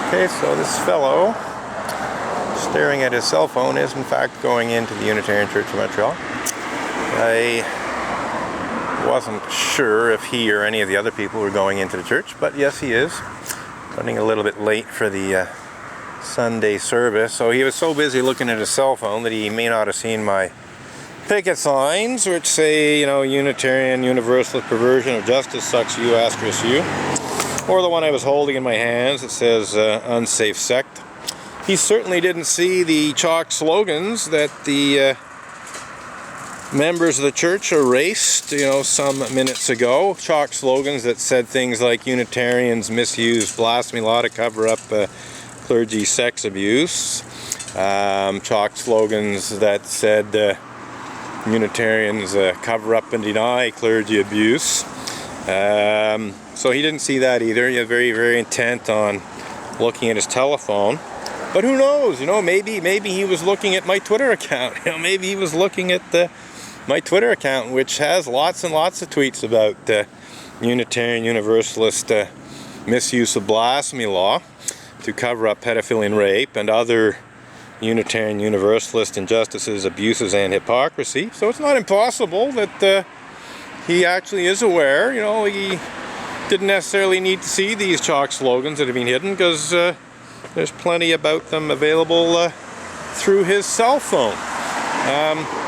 Okay, so this fellow staring at his cell phone is in fact going into the Unitarian Church of Montreal. I wasn't sure if he or any of the other people were going into the church, but yes, he is. Running a little bit late for the Sunday service, so he was so busy looking at his cell phone that he may not have seen my picket signs, which say, Unitarian Universalist perversion of justice sucks you, asterisk you. Or the one I was holding in my hands that says unsafe sect. He certainly didn't see the chalk slogans that the members of the church erased, some minutes ago. Chalk slogans that said things like Unitarians misuse blasphemy law to cover up clergy sex abuse. Chalk slogans that said Unitarians cover up and deny clergy abuse. So he didn't see that either. He was very, very intent on looking at his telephone. But who knows? Maybe he was looking at my Twitter account. Maybe he was looking at my Twitter account, which has lots and lots of tweets about Unitarian Universalist misuse of blasphemy law to cover up pedophilia and rape and other Unitarian Universalist injustices, abuses, and hypocrisy. So it's not impossible that he actually is aware. He didn't necessarily need to see these chalk slogans that have been hidden, because there's plenty about them available through his cell phone.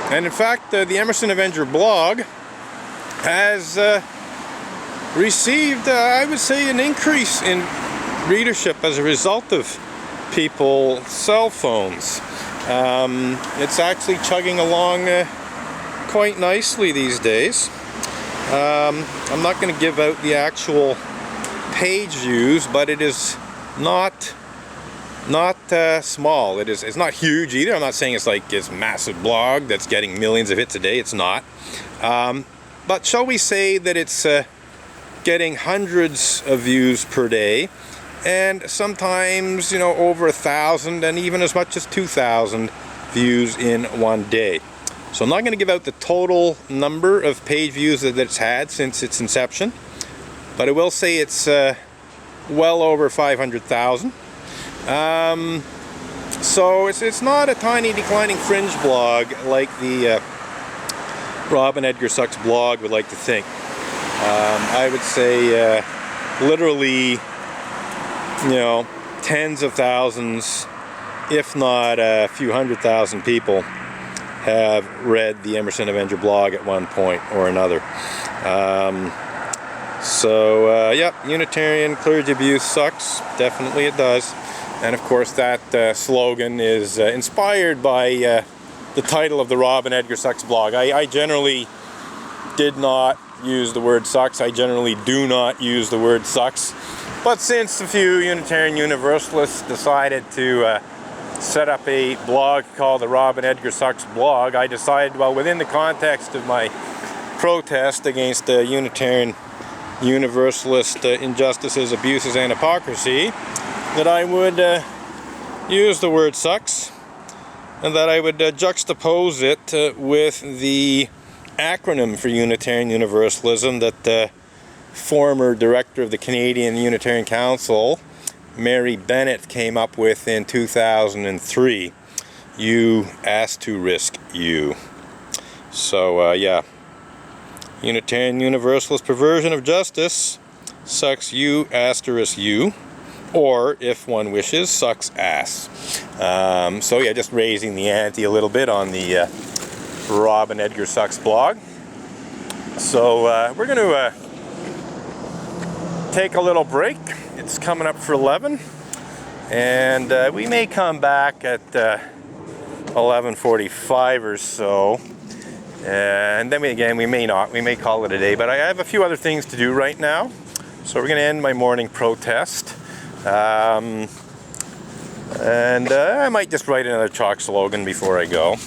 And in fact, the Emerson Avenger blog has received, I would say, an increase in readership as a result of people's cell phones. It's actually chugging along quite nicely these days. I'm not going to give out the actual page views, but it is not small. It's not huge either. I'm not saying it's like this massive blog that's getting millions of hits a day. It's not. But shall we say that it's getting hundreds of views per day, and sometimes over 1,000 and even as much as 2,000 views in one day. So I'm not going to give out the total number of page views that it's had since its inception, but I will say it's well over 500,000. So it's not a tiny declining fringe blog like the Robin Edgar Sucks blog would like to think. I would say literally, tens of thousands, if not a few 100,000 people have read the Emerson Avenger blog at one point or another. Unitarian clergy abuse sucks. Definitely it does. And of course that slogan is inspired by the title of the Robin Edgar Sucks blog. I generally did not use the word sucks. I generally do not use the word sucks. But since a few Unitarian Universalists decided to set up a blog called the Robin Edgar Sucks blog, I decided, within the context of my protest against Unitarian Universalist injustices, abuses, and hypocrisy, that I would use the word sucks, and that I would juxtapose it with the acronym for Unitarian Universalism that the former director of the Canadian Unitarian Council, Mary Bennett, came up with in 2003. You asked to risk you. So Unitarian Universalist perversion of justice sucks you, asterisk you, or if one wishes, sucks ass. Just raising the ante a little bit on the Robin Edgar Sucks blog. So we're going to take a little break. It's coming up for 11, and we may come back at 11:45 or so, and then we may not. We may call it a day, but I have a few other things to do right now, so we're going to end my morning protest. And I might just write another chalk slogan before I go.